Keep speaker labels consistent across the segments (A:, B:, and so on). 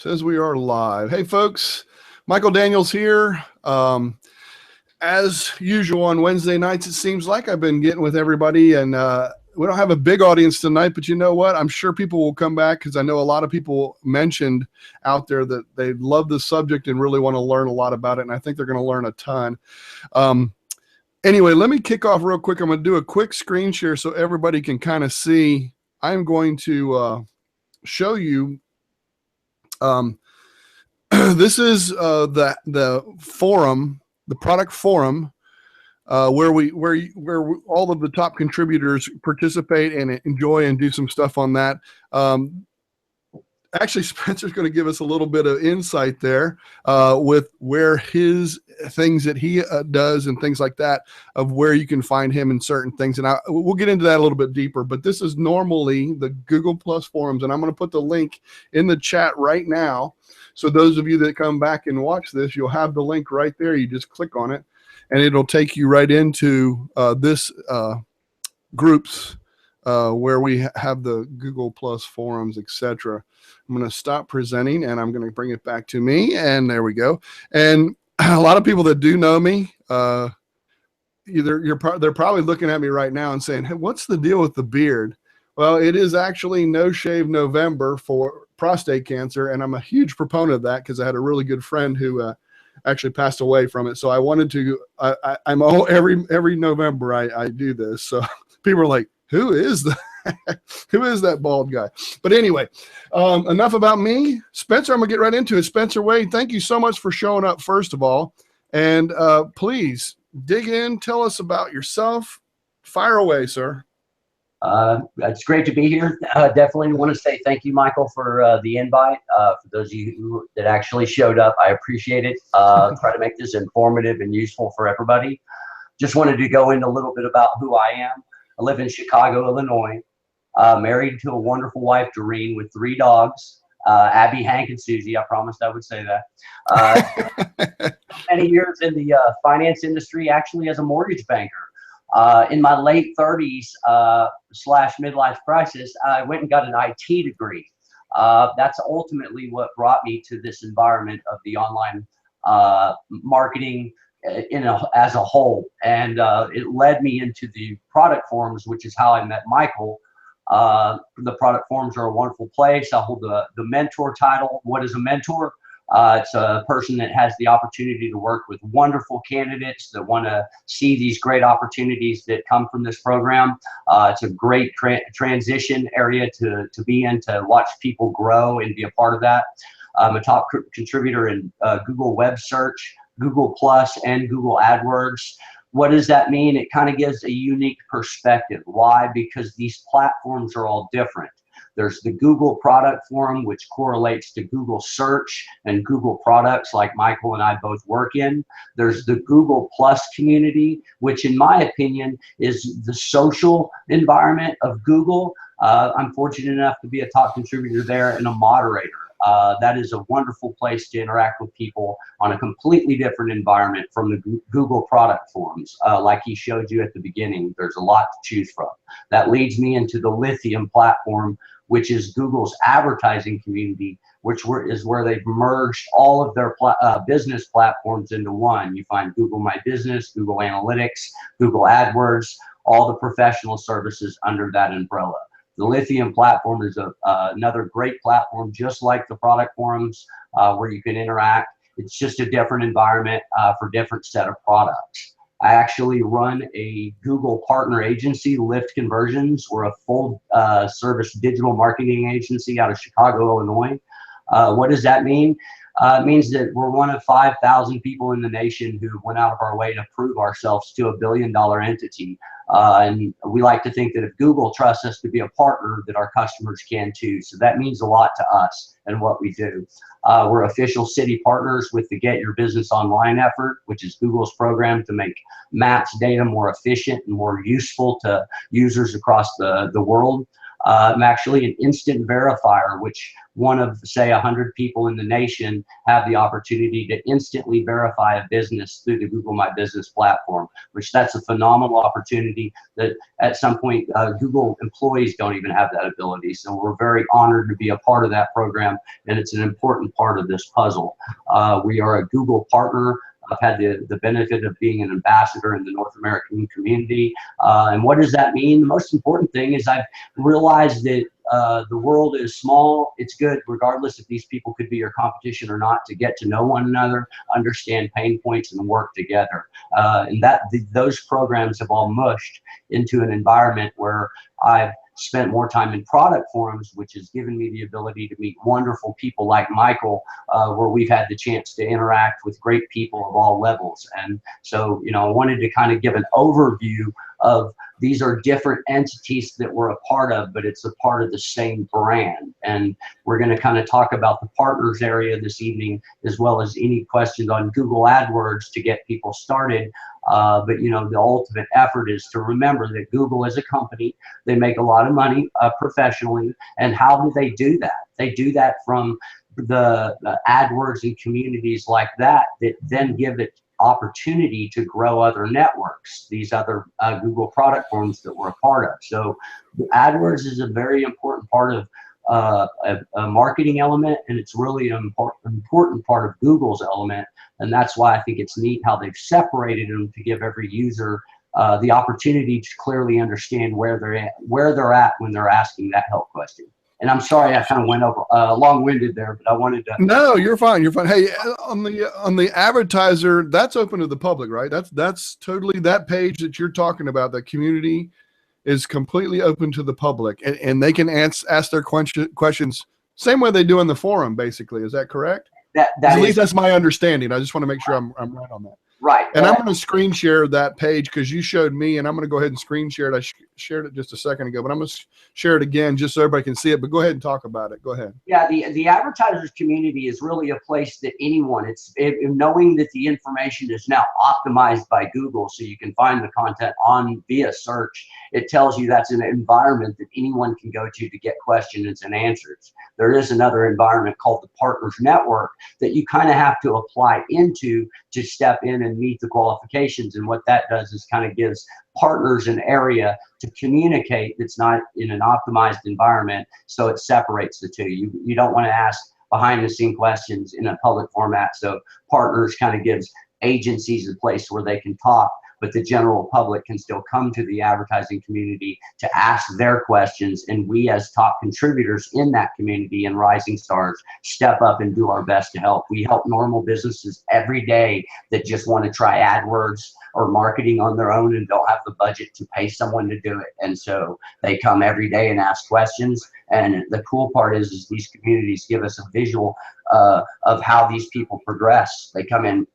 A: Says we are live. Hey, folks, Michael Daniels here. As usual on Wednesday nights, it seems like I've been getting with everybody, and we don't have a big audience tonight, but you know what? I'm sure people will come back because I know a lot of people mentioned out there that they love the subject and really want to learn a lot about it, and I think they're going to learn a ton. Anyway, let me kick off real quick. I'm going to do a quick screen share so everybody can kind of see. I'm going to show you. This is the forum, the product forum, where all of the top contributors participate and enjoy and do some stuff on that. Actually, Spencer's going to give us a little bit of insight there with where his things that he does and things like that, of where you can find him in certain things. And we'll get into that a little bit deeper, but this is normally the Google Plus forums. And I'm going to put the link in the chat right now. So those of you that come back and watch this, you'll have the link right there. You just click on it and it'll take you right into this groups where we have the Google Plus forums, etc. I'm going to stop presenting and I'm going to bring it back to me. And there we go. And a lot of people that do know me, they're probably looking at me right now and saying, hey, what's the deal with the beard? Well, it is actually No Shave November for prostate cancer. And I'm a huge proponent of that because I had a really good friend who actually passed away from it. So I wanted to, every November I do this. So people are like, who is that bald guy? But anyway, enough about me. Spencer, I'm gonna get right into it. Spencer Wade, thank you so much for showing up, first of all. And please dig in, tell us about yourself. Fire away, sir.
B: It's great to be here. Definitely want to say thank you, Michael, for the invite. For those of you that actually showed up, I appreciate it. Try to make this informative and useful for everybody. Just wanted to go into a little bit about who I am. I live in Chicago, Illinois, married to a wonderful wife, Doreen, with 3 dogs, Abby, Hank, and Susie. I promised I would say that. Many years in the finance industry, actually as a mortgage banker. In my late 30s / midlife crisis, I went and got an IT degree. That's ultimately what brought me to this environment of the online marketing as a whole, and it led me into the product forums, which is how I met Michael. The product forums are a wonderful place. I hold the mentor title. What is a mentor? It's a person that has the opportunity to work with wonderful candidates that want to see these great opportunities that come from this program. It's a great transition area to be in, to watch people grow and be a part of that. I'm a top contributor in Google Web Search, Google Plus, and Google AdWords. What does that mean? It kind of gives a unique perspective. Why? Because these platforms are all different. There's the Google product forum, which correlates to Google search and Google products like Michael and I both work in. There's the Google Plus community, which in my opinion is the social environment of Google. I'm fortunate enough to be a top contributor there and a moderator. That is a wonderful place to interact with people on a completely different environment from the Google product forums. Like he showed you at the beginning, there's a lot to choose from. That leads me into the Lithium platform, which is Google's advertising community, which is where they've merged all of their business platforms into one. You find Google My Business, Google Analytics, Google AdWords, all the professional services under that umbrella. The Lithium platform is another great platform, just like the product forums, where you can interact. It's just a different environment for different set of products. I actually run a Google partner agency, Lift Conversions. We're a full service digital marketing agency out of Chicago, Illinois. What does that mean? It means that we're one of 5,000 people in the nation who went out of our way to prove ourselves to a billion-dollar entity. And we like to think that if Google trusts us to be a partner, that our customers can too. So that means a lot to us and what we do. We're official city partners with the Get Your Business Online effort, which is Google's program to make maps data more efficient and more useful to users across the world. I'm actually an instant verifier, which one of, say, 100 people in the nation have the opportunity to instantly verify a business through the Google My Business platform, which that's a phenomenal opportunity that at some point Google employees don't even have that ability. So we're very honored to be a part of that program, and it's an important part of this puzzle. We are a Google partner. I've had the benefit of being an ambassador in the North American community. And what does that mean? The most important thing is I've realized that the world is small. It's good, regardless if these people could be your competition or not, to get to know one another, understand pain points, and work together. And those programs have all mushed into an environment where I've spent more time in product forums, which has given me the ability to meet wonderful people like Michael, where we've had the chance to interact with great people of all levels. And so, you know, I wanted to kind of give an overview of these are different entities that we're a part of, but it's a part of the same brand. And we're going to kind of talk about the partners area this evening, as well as any questions on Google AdWords to get people started. But you know, the ultimate effort is to remember that Google is a company. They make a lot of money professionally. And how do they do that? They do that from the AdWords and communities like that then give it opportunity to grow other networks, these other Google product forums that we're a part of. So AdWords is a very important part of a marketing element, and it's really an important part of Google's element. And that's why I think it's neat how they've separated them to give every user the opportunity to clearly understand where they're at when they're asking that help question. And I'm sorry I kind of went over long-winded there, but I wanted to.
A: No, you're fine. You're fine. Hey, on the advertiser, that's open to the public, right? That's totally, that page that you're talking about, that community is completely open to the public, and they can ask their questions same way they do in the forum, basically. Is that correct? At least that's my understanding. I just want to make sure I'm right on that.
B: Right.
A: And I'm going to screen share that page because you showed me, and I'm going to go ahead and screen share it. I shared it just a second ago, but I'm going to share it again just so everybody can see it. But go ahead and talk about it. Go ahead.
B: Yeah, the advertisers community is really a place that anyone, knowing that the information is now optimized by Google, so you can find the content via search. It tells you that's an environment that anyone can go to get questions and answers. There is another environment called the Partners Network that you kind of have to apply into to step in and meet the qualifications. And what that does is kind of gives partners an area to communicate that's not in an optimized environment, so it separates the two. You don't want to ask behind the scene questions in a public format, so partners kind of gives agencies a place where they can talk, but the general public can still come to the advertising community to ask their questions, and we as top contributors in that community and rising stars step up and do our best to help. We help normal businesses every day that just want to try AdWords or marketing on their own and don't have the budget to pay someone to do it. And so they come every day and ask questions. And the cool part is these communities give us a visual of how these people progress. They come in,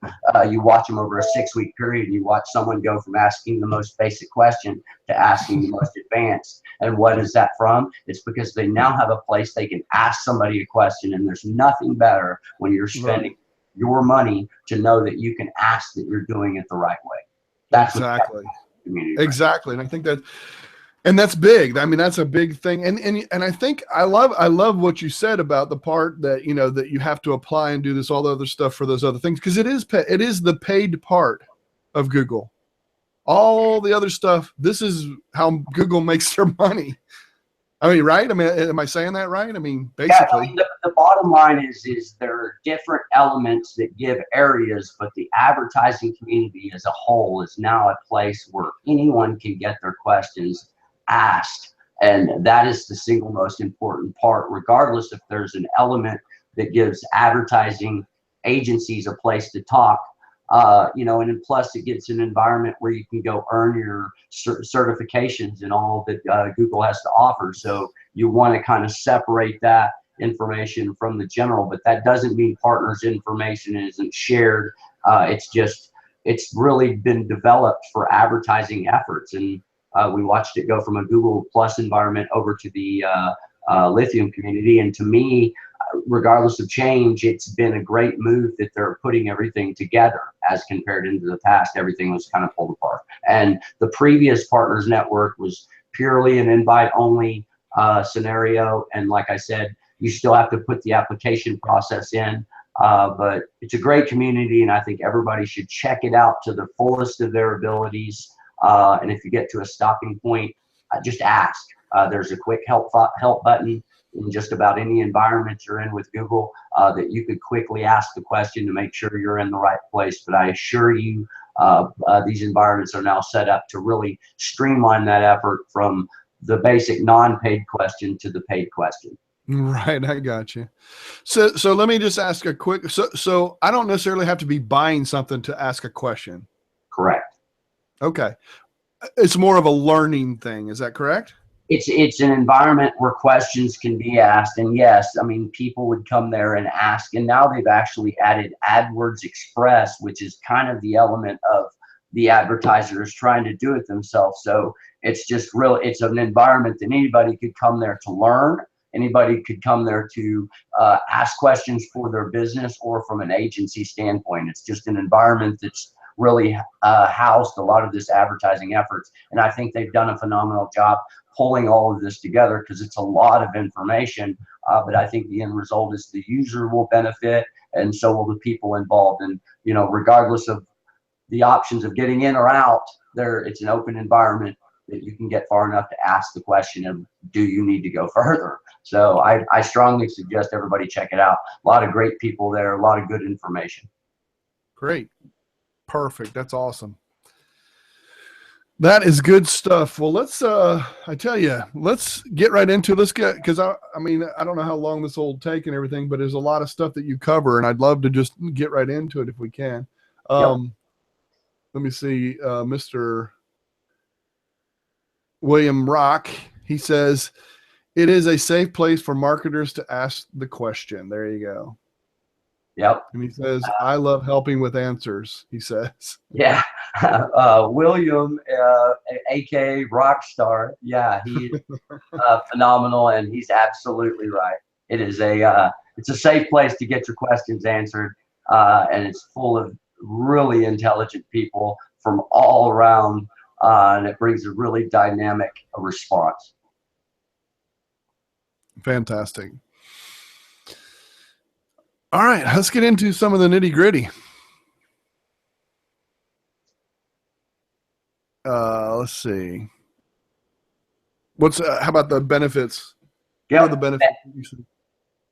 B: you watch them over a 6-week period, and you watch someone go from asking the most basic question to asking the most advanced. And what is that from? It's because they now have a place they can ask somebody a question, and there's nothing better when you're spending your money to know that you can ask that you're doing it the right way. That's
A: exactly. Exactly. And I think that's big. I mean, that's a big thing. And I think I love what you said about the part that, you know, that you have to apply and do this, all the other stuff for those other things. Cause it is the paid part of Google. All the other stuff, this is how Google makes their money. I mean, right? I mean, am I saying that right? I mean, basically.
B: Yeah, the bottom line is there are different elements that give areas, but the advertising community as a whole is now a place where anyone can get their questions asked. And that is the single most important part, regardless if there's an element that gives advertising agencies a place to talk. You know, and then plus it gets an environment where you can go earn your certifications and all that Google has to offer. So you want to kind of separate that information from the general, but that doesn't mean partners' information isn't shared. It's really been developed for advertising efforts. And we watched it go from a Google Plus environment over to the Lithium community. And to me, regardless of change, it's been a great move that they're putting everything together as compared into the past. Everything was kind of pulled apart. And the previous Partners Network was purely an invite only scenario. And like I said, you still have to put the application process in. But it's a great community, and I think everybody should check it out to the fullest of their abilities. And if you get to a stopping point, just ask. There's a quick help button in just about any environment you're in with Google that you could quickly ask the question to make sure you're in the right place. But I assure you, these environments are now set up to really streamline that effort from the basic non-paid question to the paid question.
A: Right, I got you. So let me just ask a quick. So I don't necessarily have to be buying something to ask a question.
B: Correct.
A: Okay, it's more of a learning thing. Is that correct?
B: It's an environment where questions can be asked, and yes, I mean, people would come there and ask, and now they've actually added AdWords Express, which is kind of the element of the advertisers trying to do it themselves. So it's just it's an environment that anybody could come there to learn. Anybody could come there to ask questions for their business or from an agency standpoint. It's just an environment that's really housed a lot of this advertising efforts. And I think they've done a phenomenal job pulling all of this together because it's a lot of information. But I think the end result is the user will benefit, and so will the people involved. And, you know, regardless of the options of getting in or out, it's an open environment that you can get far enough to ask the question of, do you need to go further? So I strongly suggest everybody check it out. A lot of great people there, a lot of good information.
A: Great. Perfect. That's awesome. That is good stuff. Well, let's, I tell you, let's get right into it. Let's get, because I mean, I don't know how long this will take and everything, but there's a lot of stuff that you cover, and I'd love to just get right into it if we can.
B: Yep.
A: Let me see, Mr. William Rock, he says, it is a safe place for marketers to ask the question. There you go.
B: Yep.
A: And he says, I love helping with answers, he says.
B: Yeah. William, aka Rockstar. Yeah, he's phenomenal, and he's absolutely right. It is it's a safe place to get your questions answered, and it's full of really intelligent people from all around, and it brings a really dynamic response.
A: Fantastic. All right, let's get into some of the nitty gritty. Let's see. How about the benefits?
B: Yeah,
A: what are the benefits?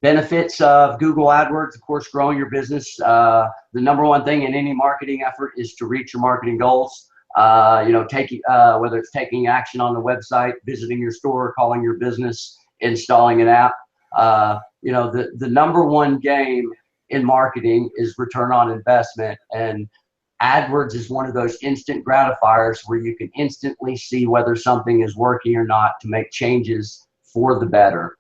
B: Benefits of Google AdWords, of course, growing your business. The number one thing in any marketing effort is to reach your marketing goals. You know, whether it's taking action on the website, visiting your store, calling your business, installing an app. You know, the number one game in marketing is return on investment, and AdWords is one of those instant gratifiers where you can instantly see whether something is working or not to make changes for the better.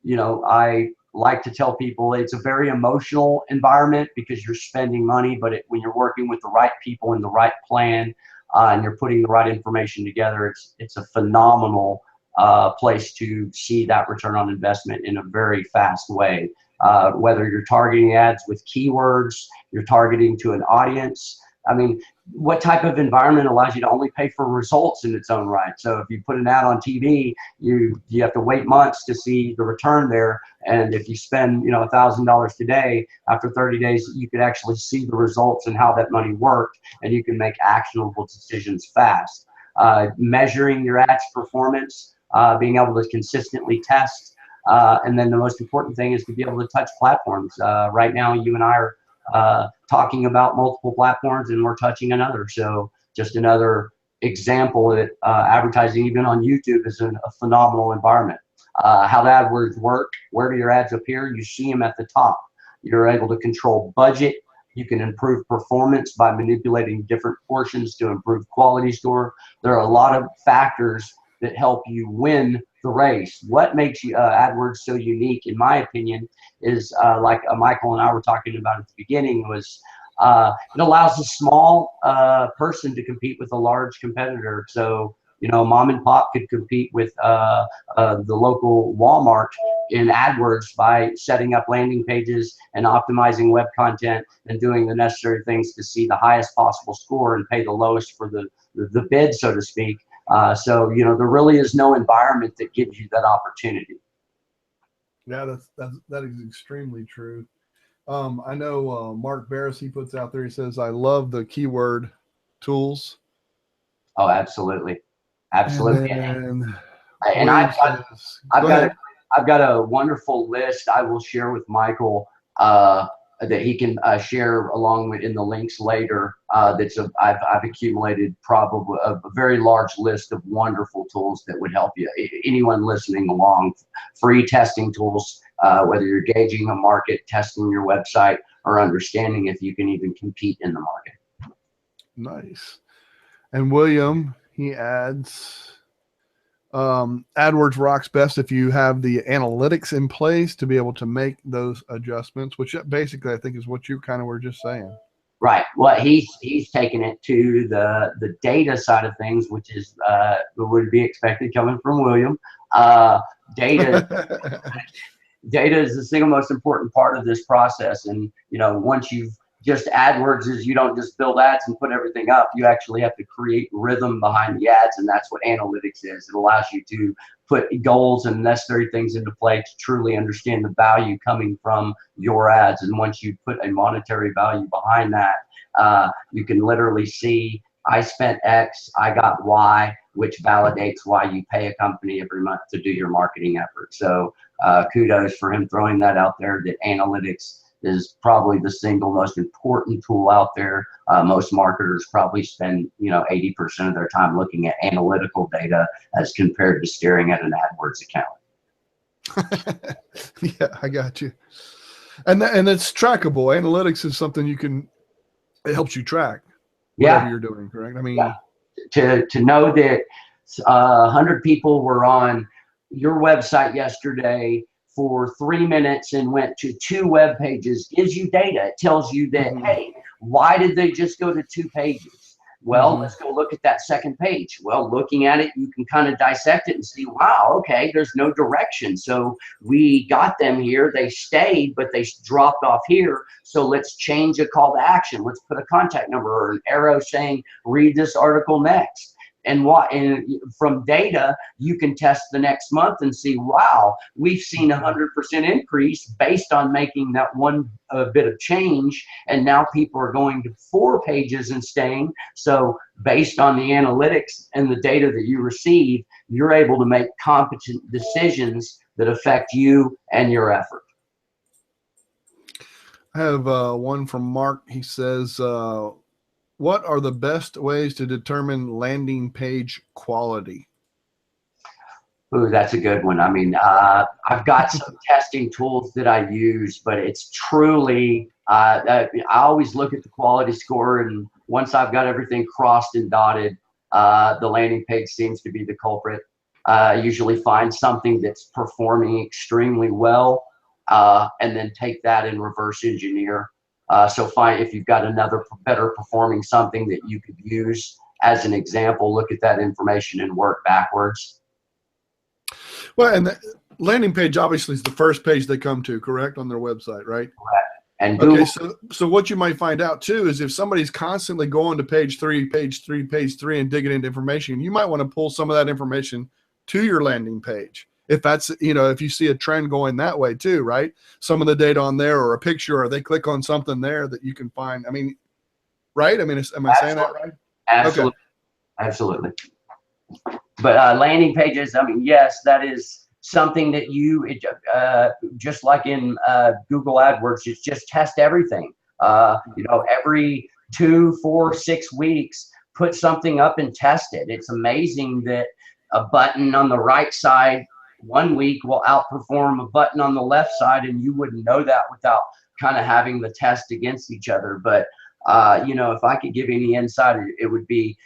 B: You know, I like to tell people it's a very emotional environment because you're spending money, but when you're working with the right people and the right plan, and you're putting the right information together, it's a phenomenal place to see that return on investment in a very fast way. Whether you're targeting ads with keywords, you're targeting to an audience. I mean, what type of environment allows you to only pay for results in its own right? So if you put an ad on TV, you have to wait months to see the return there. And if you spend, you know, $1,000 today, after 30 days, you could actually see the results and how that money worked, and you can make actionable decisions fast. Measuring your ads performance, being able to consistently test. And then the most important thing is to be able to touch platforms. Right now, you and I are talking about multiple platforms, and we're touching another. So just another example that advertising even on YouTube is a phenomenal environment. How the AdWords work, where do your ads appear? You see them at the top. You're able to control budget. You can improve performance by manipulating different portions to improve quality score. There are a lot of factors that help you win the race. What makes you AdWords so unique, in my opinion, is like Michael and I were talking about at the beginning, was it allows a small person to compete with a large competitor. So, you know, mom and pop could compete with the local Walmart in AdWords by setting up landing pages and optimizing web content and doing the necessary things to see the highest possible score and pay the lowest for the bid, so to speak. So, you know, there really is no environment that gives you that opportunity.
A: Yeah, that is extremely true. I know Mark Barris, he puts out there, he says, I love the keyword tools.
B: Oh, absolutely.
A: And
B: Absolutely.
A: then
B: And
A: William says,
B: I've
A: go
B: got
A: ahead.
B: I've got a wonderful list I will share with Michael that he can share along with in the links later. I've accumulated probably a very large list of wonderful tools that would help you. Anyone listening along, free testing tools, whether you're gauging a market, testing your website, or understanding if you can even compete in the market.
A: Nice. And William, he adds, AdWords rocks best if you have the analytics in place to be able to make those adjustments, which basically I think is what you kind of were just saying.
B: Right. Well, he's taken it to the data side of things, which is would be expected coming from William. Data data is the single most important part of this process. And, you know, once you've just AdWords is you don't just build ads and put everything up. You actually have to create rhythm behind the ads. And that's what analytics is. It allows you to put goals and necessary things into play to truly understand the value coming from your ads. And once you put a monetary value behind that, you can literally see I spent X, I got Y, which validates why you pay a company every month to do your marketing effort. So kudos for him throwing that out there, that analytics is probably the single most important tool out there. Most marketers probably spend, you know, 80% of their time looking at analytical data as compared to staring at an AdWords account.
A: Yeah, I got you. And it's trackable. Analytics is something it helps you track whatever you're doing, correct? I mean,
B: to know that 100 people were on your website yesterday for 3 minutes and went to 2 web pages gives you data. It tells you that, hey, why did they just go to 2 pages? Well, let's go look at that second page. Well, looking at it, you can kind of dissect it and see, wow, okay, there's no direction. So we got them here. They stayed, but they dropped off here. So let's change a call to action. Let's put a contact number or an arrow saying, read this article next. And from data, you can test the next month and see, wow, we've seen 100% increase based on making that one bit of change. And now people are going to 4 pages and staying. So based on the analytics and the data that you receive, you're able to make competent decisions that affect you and your effort.
A: I have one from Mark. He says, what are the best ways to determine landing page quality?
B: Ooh, that's a good one. I mean, I've got some testing tools that I use, but it's truly, I always look at the quality score, and once I've got everything crossed and dotted, the landing page seems to be the culprit. Usually find something that's performing extremely well, and then take that and reverse engineer. So if you've got another better performing something that you could use as an example, look at that information and work backwards.
A: Well, and the landing page obviously is the first page they come to, correct, on their website, right?
B: Correct. And Google,
A: okay, so what you might find out too is if somebody's constantly going to page 3, and digging into information, you might want to pull some of that information to your landing page. If that's, you know, if you see a trend going that way too, right? Some of the data on there or a picture, or they click on something there that you can find. I mean, right? I mean, am I saying that right?
B: Absolutely. Okay. Absolutely. But landing pages, I mean, yes, that is something that just like in Google AdWords, you just test everything. You know, every 2, 4, 6 weeks, put something up and test it. It's amazing that a button on the right side one week will outperform a button on the left side, and you wouldn't know that without kind of having the test against each other. But you know, if I could give any insight, it would be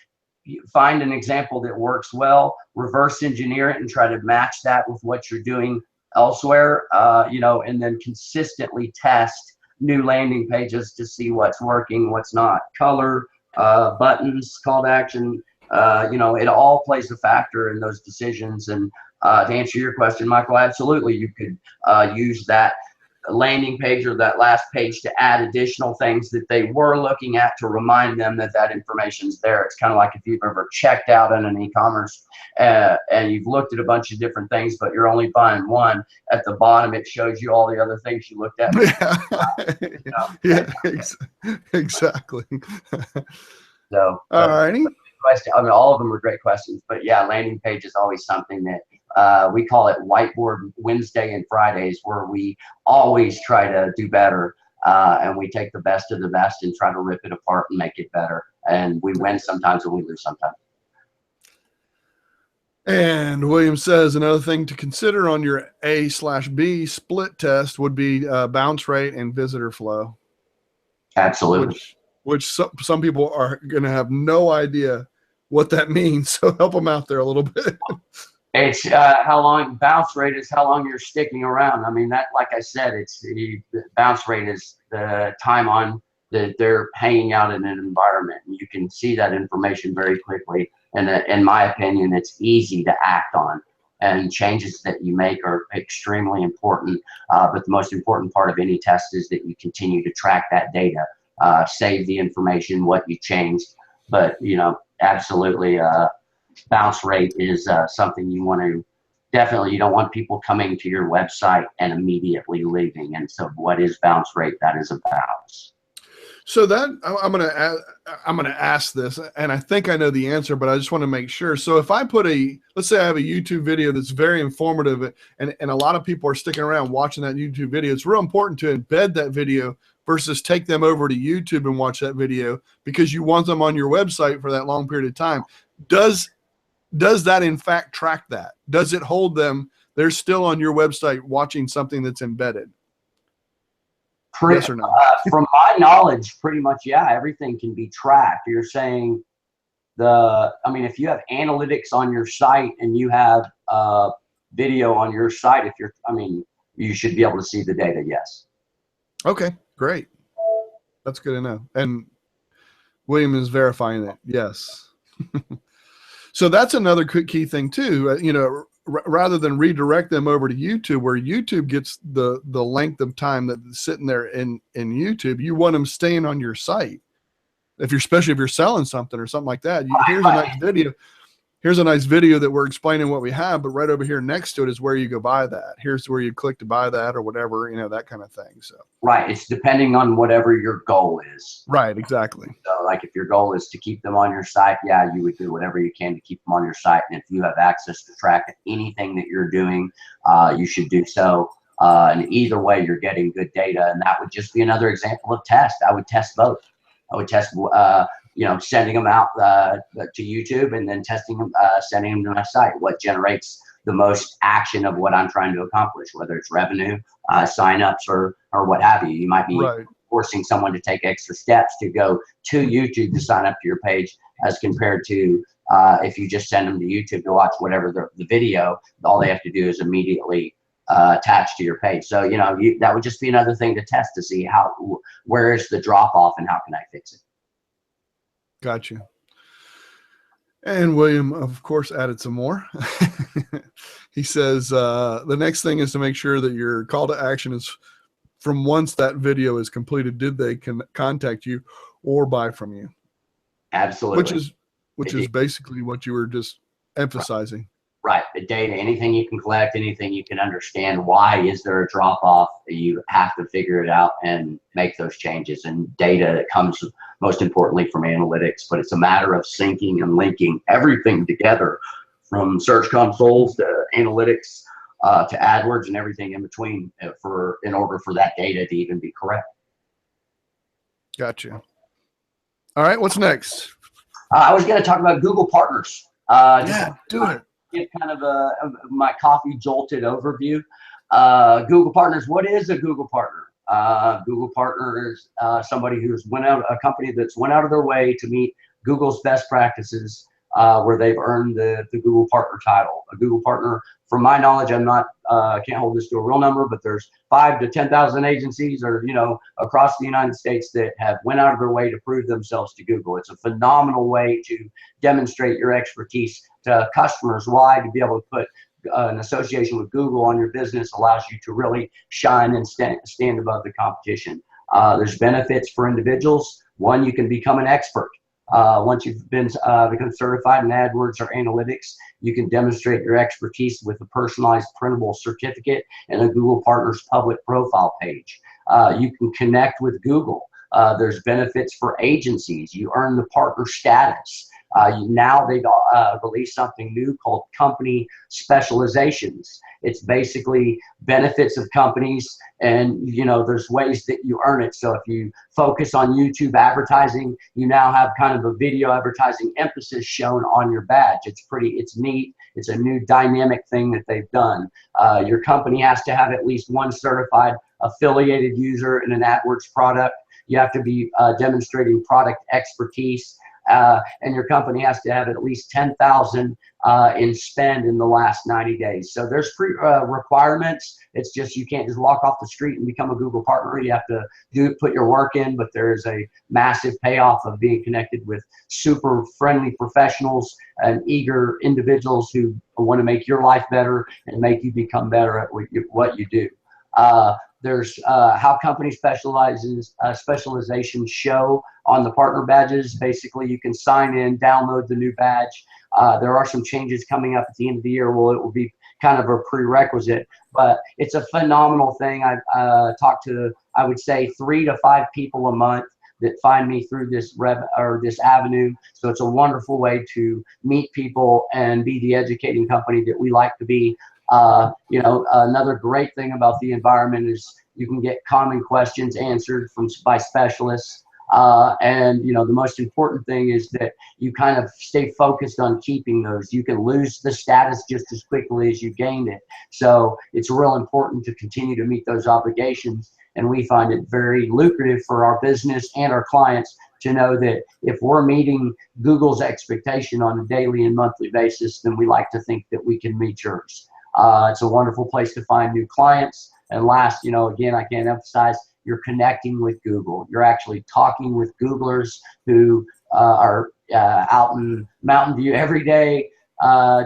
B: find an example that works well, reverse engineer it, and try to match that with what you're doing elsewhere. You know, and then consistently test new landing pages to see what's working, what's not. Color, buttons, call to action. You know, it all plays a factor in those decisions. And to answer your question, Michael, absolutely, you could use that landing page or that last page to add additional things that they were looking at to remind them that that information's there. It's kind of like if you've ever checked out on an e-commerce and you've looked at a bunch of different things, but you're only buying one. At the bottom, it shows you all the other things you looked at.
A: Yeah, exactly.
B: So,
A: all righty.
B: Question. I mean, all of them were great questions, but yeah, landing page is always something that we call it Whiteboard Wednesday and Fridays, where we always try to do better, and we take the best of the best and try to rip it apart and make it better. And we win sometimes and we lose sometimes.
A: And William says another thing to consider on your A/B split test would be bounce rate and visitor flow.
B: Absolutely.
A: Which some people are going to have no idea what that means. So help them out there a little bit.
B: It's how long bounce rate is, how long you're sticking around. I mean, that, like I said, the bounce rate is the time on that they're hanging out in an environment. And you can see that information very quickly. And in my opinion, it's easy to act on. And changes that you make are extremely important. But the most important part of any test is that you continue to track that data, save the information, what you changed. But, you know, absolutely, bounce rate is something you want to definitely, you don't want people coming to your website and immediately leaving. And so what is bounce rate? That is a bounce.
A: So that I'm gonna ask this, and I think I know the answer, but I just want to make sure. So if I put let's say I have a YouTube video that's very informative, and a lot of people are sticking around watching that YouTube video, it's real important to embed that video versus take them over to YouTube and watch that video, because you want them on your website for that long period of time. Does that in fact track that? Does it hold them? They're still on your website watching something that's embedded. Yes or no?
B: From my knowledge, pretty much, yeah, everything can be tracked. You're saying I mean, if you have analytics on your site and you have video on your site, you should be able to see the data, yes.
A: Okay, great. That's good to know. And William is verifying that, yes. So that's another key thing too. You know, rather than redirect them over to YouTube, where YouTube gets the length of time that's sitting there in YouTube, you want them staying on your site. Especially if you're selling something or something like that. Here's a nice video. Here's a nice video that we're explaining what we have, but right over here next to it is where you go buy that. Here's where you click to buy that or whatever, you know, that kind of thing. So
B: right, it's depending on whatever your goal is.
A: Right, exactly.
B: So like if your goal is to keep them on your site, yeah, you would do whatever you can to keep them on your site. And if you have access to track anything that you're doing, you should do so. And either way, you're getting good data, and that would just be another example of test. I would test both. I would test you know, sending them out to YouTube and then testing them, sending them to my site. What generates the most action of what I'm trying to accomplish, whether it's revenue, signups, or what have you. You might be forcing someone to take extra steps to go to YouTube to sign up to your page, as compared to if you just send them to YouTube to watch whatever the video. All they have to do is immediately attach to your page. So, you know, that would just be another thing to test to see where is the drop off and how can I fix it.
A: Gotcha. And William, of course, added some more. He says, the next thing is to make sure that your call to action is from once that video is completed, did they contact you or buy from you?
B: Absolutely.
A: Which is basically what you were just emphasizing.
B: Right. The data, anything you can collect, anything you can understand, why is there a drop off? You have to figure it out and make those changes. And data that comes most importantly from analytics, but it's a matter of syncing and linking everything together, from search consoles to analytics to AdWords and everything in between, in order for that data to even be correct.
A: Gotcha. All right. What's next?
B: I was going to talk about Google Partners.
A: Yeah, do it.
B: Give kind of my coffee jolted overview. Google Partners. What is a Google partner? Google partner is somebody a company that's went out of their way to meet Google's best practices, where they've earned the Google partner title. A Google partner, from my knowledge, can't hold this to a real number, but there's 5,000 to 10,000 agencies, or across the United States, that have went out of their way to prove themselves to Google. It's a phenomenal way to demonstrate your expertise to customers. Why? To be able to put an association with Google on your business allows you to really shine and stand above the competition. There's benefits for individuals. One, you can become an expert. Once you've become certified in AdWords or analytics, you can demonstrate your expertise with a personalized printable certificate and a Google Partners public profile page. You can connect with Google. There's benefits for agencies. You earn the partner status. Now they've released something new called company specializations. It's basically benefits of companies, and there's ways that you earn it. So if you focus on YouTube advertising, you now have kind of a video advertising emphasis shown on your badge. It's neat. It's a new dynamic thing that they've done. Your company has to have at least one certified affiliated user in an AdWords product. You have to be demonstrating product expertise. And your company has to have at least 10,000 in spend in the last 90 days. So there's requirements. It's just you can't just walk off the street and become a Google partner. You have to put your work in, but there is a massive payoff of being connected with super friendly professionals and eager individuals who want to make your life better and make you become better at what you do. There's how company specializations show on the partner badges. Basically, you can sign in, download the new badge. There are some changes coming up at the end of the year. Well, it will be kind of a prerequisite, but it's a phenomenal thing. I talk to, I would say, 3 to 5 people a month that find me through this this avenue. So it's a wonderful way to meet people and be the educating company that we like to be. Another great thing about the environment is you can get common questions answered by specialists. And the most important thing is that you kind of stay focused on keeping those. You can lose the status just as quickly as you gained it. So it's real important to continue to meet those obligations. And we find it very lucrative for our business and our clients to know that if we're meeting Google's expectation on a daily and monthly basis, then we like to think that we can meet yours. It's a wonderful place to find new clients. And last, again, I can't emphasize, you're connecting with Google. You're actually talking with Googlers who are out in Mountain View every day,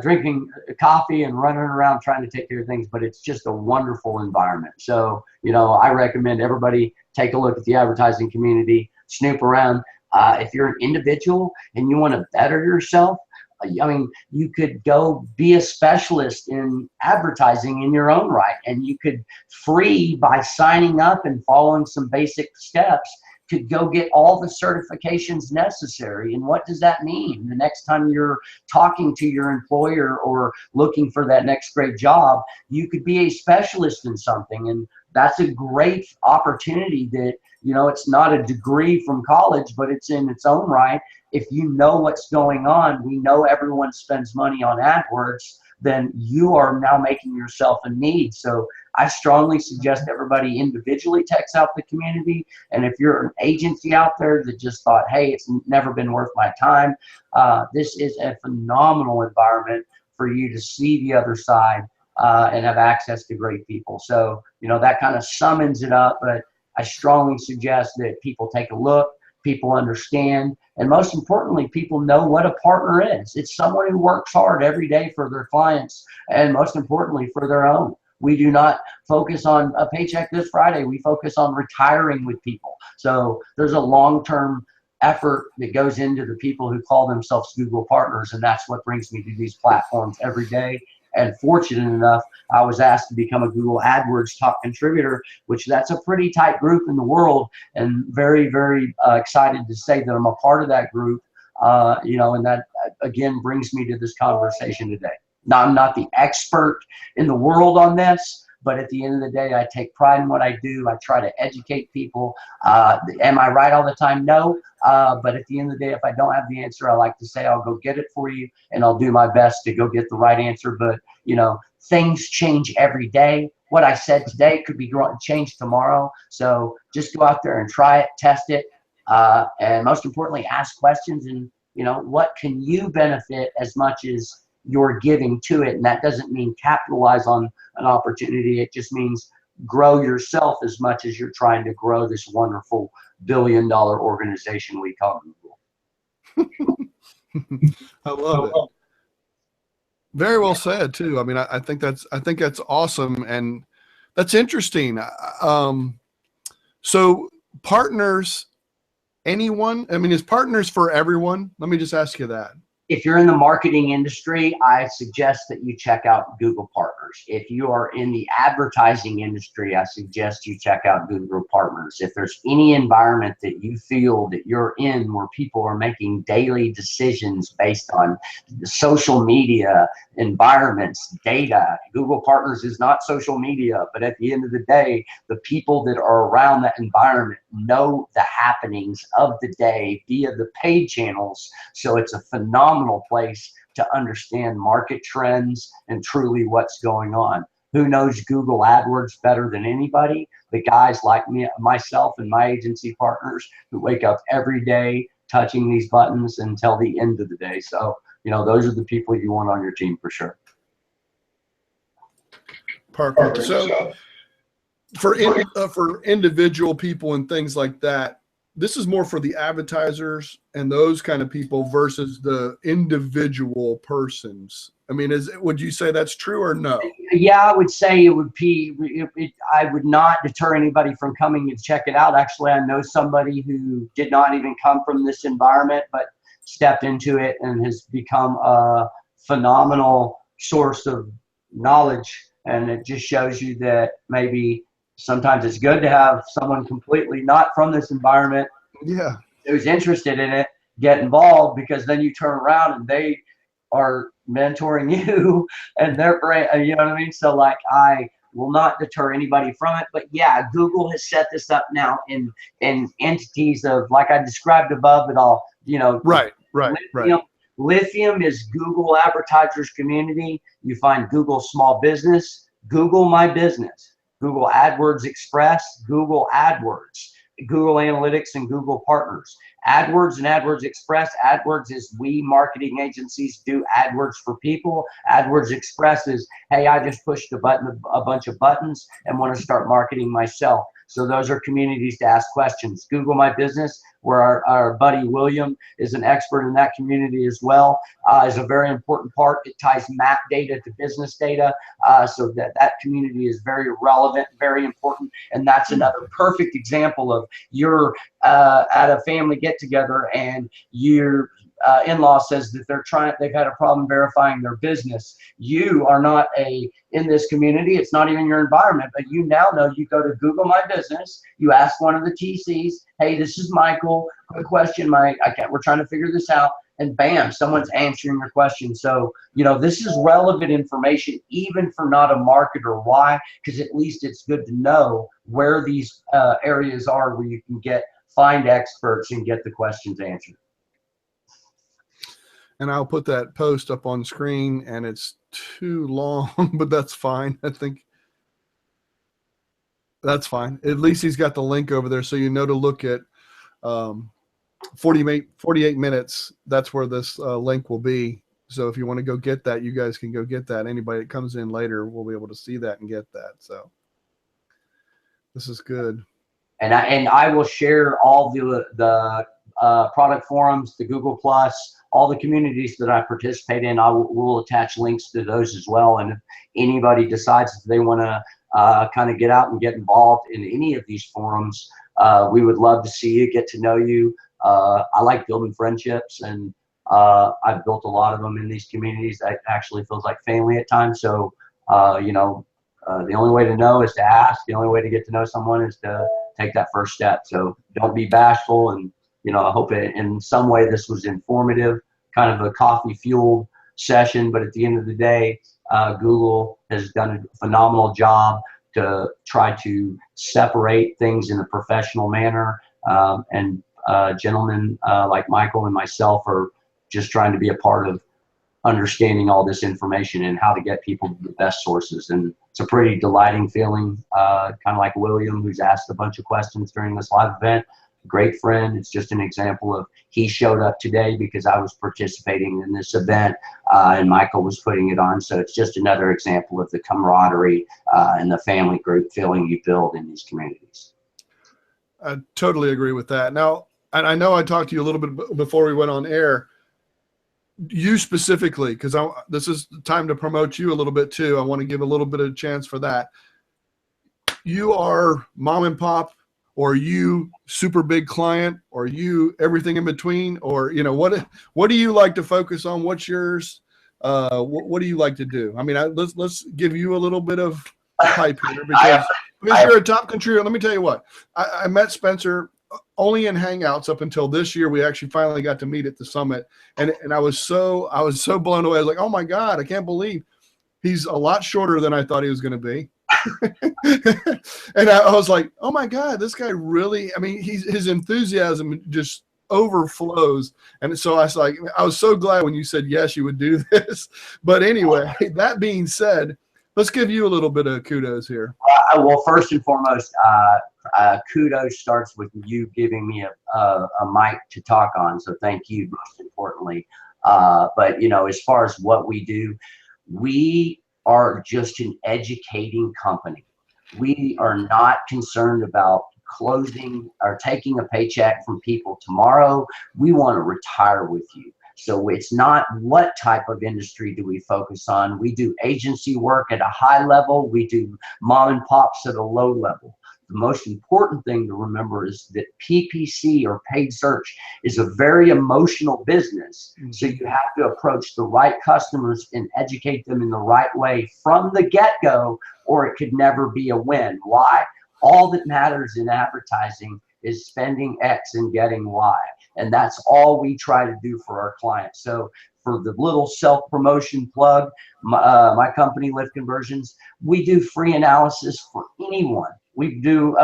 B: drinking coffee and running around trying to take care of things, but it's just a wonderful environment. So, I recommend everybody take a look at the advertising community, snoop around. If you're an individual and you want to better yourself, you could go be a specialist in advertising in your own right, and you could by signing up and following some basic steps, could go get all the certifications necessary. And what does that mean? The next time you're talking to your employer or looking for that next great job, you could be a specialist in something. And that's a great opportunity that, it's not a degree from college, but it's in its own right. If you know what's going on, we know everyone spends money on AdWords, then you are now making yourself a need. So I strongly suggest everybody individually checks out the community. And if you're an agency out there that just thought, hey, it's never been worth my time, this is a phenomenal environment for you to see the other side and have access to great people. So, that kind of summons it up, but I strongly suggest that people take a look, people understand, and most importantly, people know what a partner is. It's someone who works hard every day for their clients, and most importantly, for their own. We do not focus on a paycheck this Friday. We focus on retiring with people. So there's a long-term effort that goes into the people who call themselves Google partners, and that's what brings me to these platforms every day. And fortunate enough, I was asked to become a Google AdWords top contributor, which that's a pretty tight group in the world, and very, very excited to say that I'm a part of that group. And that again brings me to this conversation today. Now, I'm not the expert in the world on this, but at the end of the day, I take pride in what I do. I try to educate people. Am I right all the time? No. But at the end of the day, if I don't have the answer, I like to say I'll go get it for you, and I'll do my best to go get the right answer. But, things change every day. What I said today could be changed tomorrow. So just go out there and try it, test it, and most importantly, ask questions. And, what can you benefit as much as you're giving to it? And that doesn't mean capitalize on an opportunity. It just means grow yourself as much as you're trying to grow this wonderful billion-dollar organization we call Google.
A: I love it. Very well said too. I mean, I think that's awesome, and that's interesting. So partners, anyone? I mean, is partners for everyone? Let me just ask you that.
B: If you're in the marketing industry, I suggest that you check out Google Partners. If you are in the advertising industry, I suggest you check out Google Partners. If there's any environment that you feel that you're in where people are making daily decisions based on social media, environments, data, Google Partners is not social media, but at the end of the day, the people that are around that environment know the happenings of the day via the paid channels. So it's a phenomenal place to understand market trends and truly what's going on. Who knows Google AdWords better than anybody? The guys like me, myself, and my agency partners who wake up every day touching these buttons until the end of the day. So, those are the people you want on your team for sure.
A: Perfect. So for individual people and things like that, this is more for the advertisers and those kind of people versus the individual persons. I mean, would you say that's true or no?
B: Yeah, I would say it would be, I would not deter anybody from coming and check it out. Actually, I know somebody who did not even come from this environment, but stepped into it and has become a phenomenal source of knowledge. And it just shows you that maybe sometimes it's good to have someone completely not from this environment,
A: yeah,
B: who's interested in it, get involved, because then you turn around and they are mentoring you and they're great. You know what I mean? So like, I will not deter anybody from it, but yeah, Google has set this up now in entities of, like I described above it all,
A: right.
B: Lithium is Google advertisers community. You find Google small business, Google my business, Google AdWords Express, Google AdWords, Google Analytics, and Google Partners. AdWords and AdWords Express. AdWords is we marketing agencies do AdWords for people. AdWords Express is, hey, I just pushed a bunch of buttons and want to start marketing myself. So those are communities to ask questions. Google My Business, where our buddy William is an expert in that community as well, is a very important part. It ties map data to business data, so that community is very relevant, very important. And that's another perfect example of you're at a family get together and your in-law says that they've had a problem verifying their business. You are not in this community, it's not even your environment, but you now know. You go to Google My Business, you ask one of the TCs, hey, this is Michael, quick question, we're trying to figure this out, and bam, someone's answering your question. So this is relevant information even for not a marketer. Why? Because at least it's good to know where these areas are where you can find experts and get the questions answered.
A: And I'll put that post up on screen, and it's too long, but that's fine. I think that's fine. At least he's got the link over there, so to look at 48 minutes. That's where this link will be. So if you want to go get that, you guys can go get that. Anybody that comes in later will be able to see that and get that. So this is good.
B: And I will share all the product forums, the Google Plus, all the communities that I participate in. We'll attach links to those as well. And if anybody decides that they want to kind of get out and get involved in any of these forums, we would love to see you, get to know you. I like building friendships, and I've built a lot of them in these communities. That actually feels like family at times. So, the only way to know is to ask. The only way to get to know someone is to take that first step. So don't be bashful. And, I hope in some way this was informative, kind of a coffee fueled session. But at the end of the day, Google has done a phenomenal job to try to separate things in a professional manner. And gentlemen like Michael and myself are just trying to be a part of understanding all this information and how to get people to the best sources. And it's a pretty delighting feeling, kind of like William, who's asked a bunch of questions during this live event. Great friend. It's just an example of, he showed up today because I was participating in this event, and Michael was putting it on. So it's just another example of the camaraderie and the family group feeling you build in these communities.
A: I totally agree with that. Now, and I know I talked to you a little bit before we went on air. you specifically, because this is the time to promote you a little bit too. I want to give a little bit of a chance for that. You are mom and pop, or you super big client, or you everything in between, or what do you like to focus on? What's yours? What do you like to do? I mean, let's give you a little bit of hype here because you're a top contributor. Let me tell you what, I met Spencer only in Hangouts up until this year. We actually finally got to meet at the summit, and I was so blown away. I was like, oh my God, I can't believe he's a lot shorter than I thought he was going to be. And I was like, oh my God, this guy really, I mean, his enthusiasm just overflows. And so I was so glad when you said yes, you would do this. But anyway, that being said, let's give you a little bit of kudos here.
B: Well, first and foremost, kudos starts with you giving me a mic to talk on. So thank you, most importantly. But as far as what we do, we are just an educating company. We are not concerned about closing or taking a paycheck from people tomorrow. We want to retire with you. So it's not what type of industry do we focus on. We do agency work at a high level. We do mom and pops at a low level. The most important thing to remember is that PPC, or paid search, is a very emotional business. So you have to approach the right customers and educate them in the right way from the get-go, or it could never be a win. Why? All that matters in advertising is spending X and getting Y. And that's all we try to do for our clients. So for the little self-promotion plug, my company, Lift Conversions, we do free analysis for anyone. We do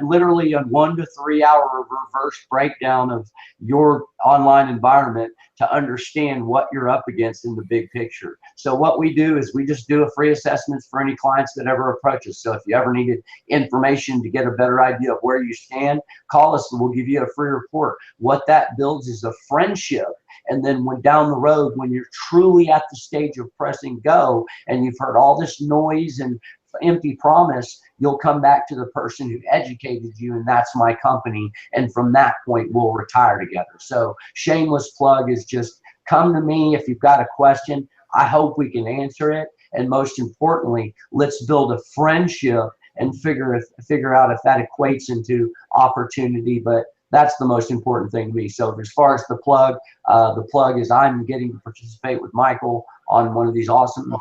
B: literally a 1 to 3 hour reverse breakdown of your online environment to understand what you're up against in the big picture. So what we do is we just do a free assessments for any clients that ever approach us. So if you ever needed information to get a better idea of where you stand, call us and we'll give you a free report. What that builds is a friendship. And then when down the road, when you're truly at the stage of pressing go and you've heard all this noise and empty promise, you'll come back to the person who educated you, and that's my company. And from that point, we'll retire together. So shameless plug is just come to me if you've got a question. I hope we can answer it. And most importantly, let's build a friendship and figure out if that equates into opportunity. But that's the most important thing to me. So as far as the plug is I'm getting to participate with Michael on one of these awesome.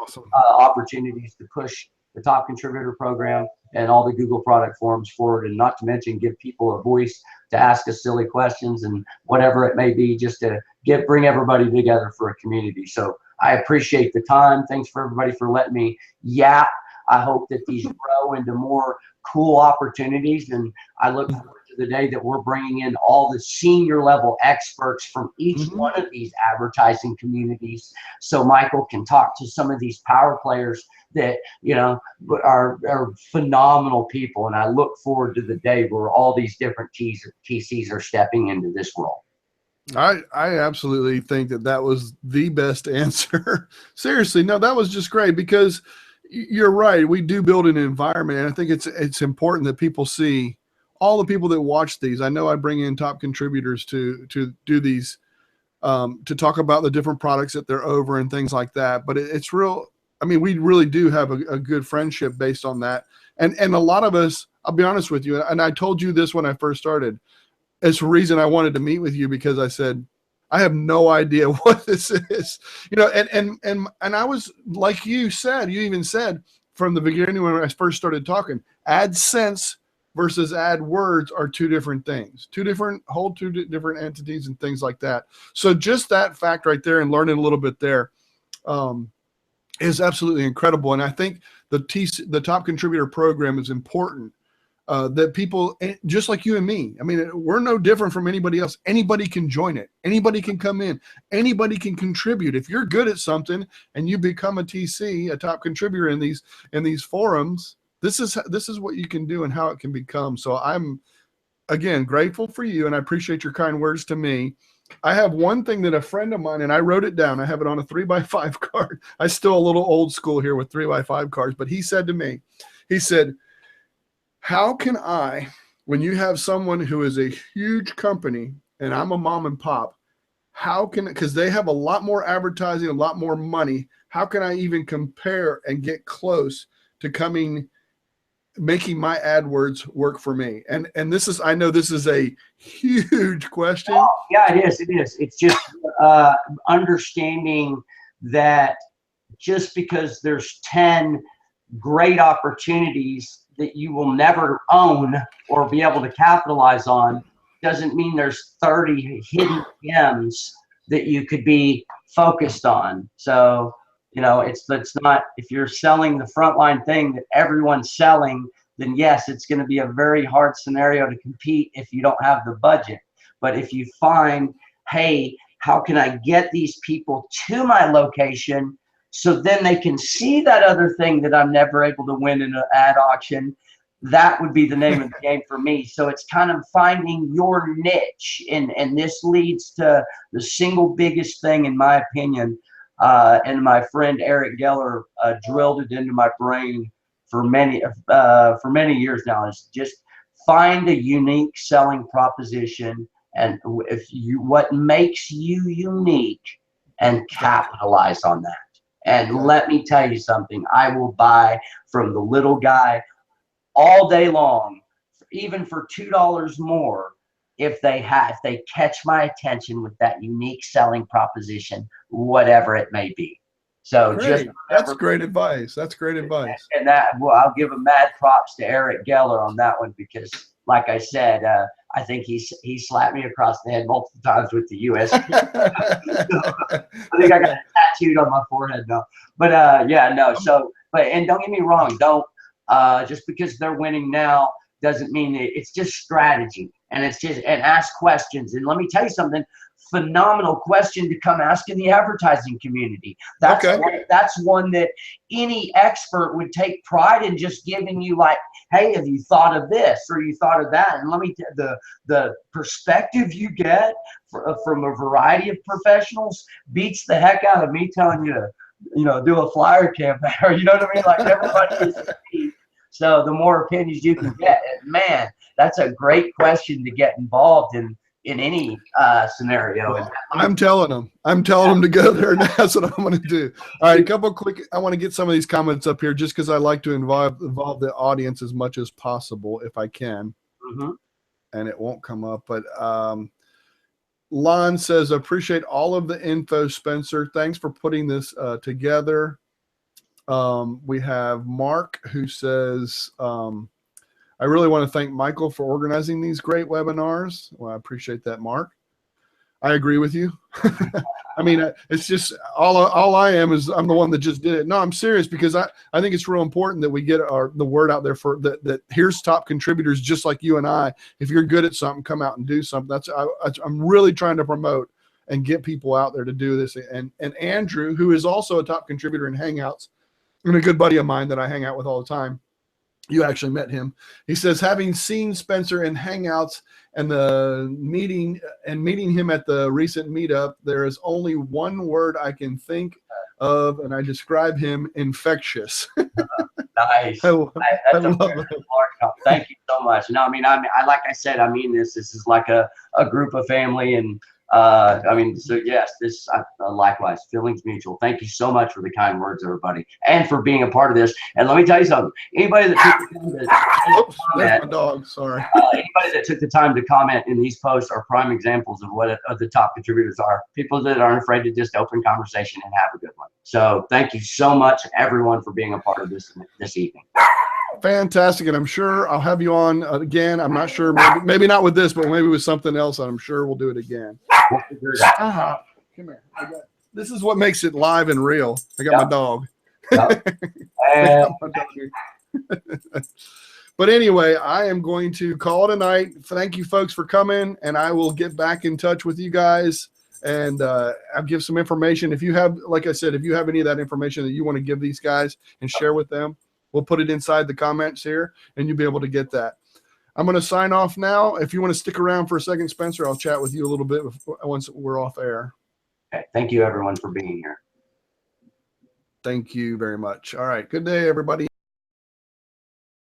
B: Opportunities to push the Top Contributor program and all the Google product forums forward, and not to mention give people a voice to ask us silly questions and whatever it may be, just to bring everybody together for a community. So I appreciate the time. Thanks for everybody for letting me yap. I hope that these grow into more cool opportunities, and I look forward to the day that we're bringing in all the senior level experts from each one of these advertising communities, so Michael can talk to some of these power players that are phenomenal people. And I look forward to the day where all these different TCs are stepping into this role.
A: I absolutely think that was the best answer. Seriously, no, that was just great, because you're right. We do build an environment, and I think it's important that people see all the people that watch these. I know I bring in top contributors to do these, to talk about the different products that they're over and things like that. But it's real. I mean, we really do have a good friendship based on that. And a lot of us, I'll be honest with you, and I told you this when I first started, it's the reason I wanted to meet with you, because I said, I have no idea what this is, and I was, like you even said from the beginning when I first started talking, AdSense versus AdWords are two different things, two different entities and things like that. So just that fact right there and learning a little bit there, is absolutely incredible. And I think the top contributor program is important, that people, just like you and me, I mean, we're no different from anybody else. Anybody can join it. Anybody can come in. Anybody can contribute. If you're good at something and you become a TC, a top contributor in these forums, this is what you can do and how it can become. So I'm, again, grateful for you, and I appreciate your kind words to me. I have one thing that a friend of mine, and I wrote it down, I have it on a 3x5 card. I'm still a little old school here with 3x5 cards, but he said to me, he said, how can I, when you have someone who is a huge company and I'm a mom and pop, how can, because they have a lot more advertising, a lot more money. How can I even compare and get close to making my AdWords work for me? And this is, I know this is a huge question.
B: Oh, yeah, it is. It is. It's just understanding that just because there's 10 great opportunities that you will never own or be able to capitalize on doesn't mean there's 30 hidden gems that you could be focused on. So, you know, it's not, if you're selling the frontline thing that everyone's selling, then yes, it's going to be a very hard scenario to compete if you don't have the budget. But if you find, hey, how can I get these people to my location so then they can see that other thing that I'm never able to win in an ad auction? That would be the name of the game for me. So it's kind of finding your niche, and this leads to the single biggest thing, in my opinion, and my friend Eric Geller drilled it into my brain for many years now, is just find a unique selling proposition, and what makes you unique, and capitalize on that. And let me tell you something, I will buy from the little guy all day long, even for $2 more, if they catch my attention with that unique selling proposition, whatever it may be. So
A: great. That's great advice. That's great advice.
B: And that, well, I'll give a mad props to Eric Geller on that one, because like I said, I think he slapped me across the head multiple times with the US. I think I got it tattooed on my forehead now. But yeah, no. So, and don't get me wrong, don't just because they're winning now doesn't mean it's just strategy, and ask questions. And let me tell you something, phenomenal question to come ask in the advertising community. That's one that any expert would take pride in just giving you, like, hey, have you thought of this, or you thought of that? And let me the perspective you get from a variety of professionals beats the heck out of me telling you to, you know, do a flyer campaign, or, you know what I mean? Like, everybody is. So the more opinions you can get, man, that's a great question to get involved in any scenario.
A: Well, I'm telling them to go there, and that's what I'm going to do. All right, a couple quick, I want to get some of these comments up here just because I like to involve the audience as much as possible if I can. And it won't come up, but Lon says, appreciate all of the info, Spencer. Thanks for putting this together. We have Mark who says, I really want to thank Michael for organizing these great webinars. Well, I appreciate that, Mark. I agree with you. I mean, it's just all I am is I'm the one that just did it. No, I'm serious, because I think it's real important that we get the word out there for that here's top contributors just like you and I. If you're good at something, come out and do something. I'm really trying to promote and get people out there to do this. And Andrew, who is also a top contributor in Hangouts and a good buddy of mine that I hang out with all the time. You actually met him. He says, having seen Spencer in Hangouts and meeting him at the recent meetup, there is only one word I can think of, and I describe him: infectious.
B: Nice. I love it. Thank you so much. No, I mean, like I said, I mean this is like a group of family, and I mean, so yes, this likewise, feelings mutual. Thank you so much for the kind words, everybody, and for being a part of this. And let me tell you something, anybody that took the time to comment,
A: my dog, sorry.
B: Anybody that took the time to comment in these posts are prime examples of what the top contributors are. People that aren't afraid to just open conversation and have a good one. So thank you so much, everyone, for being a part of this evening.
A: Fantastic. And I'm sure I'll have you on again. I'm not sure, maybe not with this, but maybe with something else. I'm sure we'll do it again. Come here. This is what makes it live and real. I got my dog. But anyway, I am going to call it a night. Thank you, folks, for coming, and I will get back in touch with you guys, and I'll give some information. If you have, like I said, if you have any of that information that you want to give these guys and share with them, we'll put it inside the comments here, and you'll be able to get that. I'm going to sign off now. If you want to stick around for a second, Spencer, I'll chat with you a little bit once we're off air.
B: Okay. Thank you, everyone, for being here.
A: Thank you very much. All right. Good day, everybody.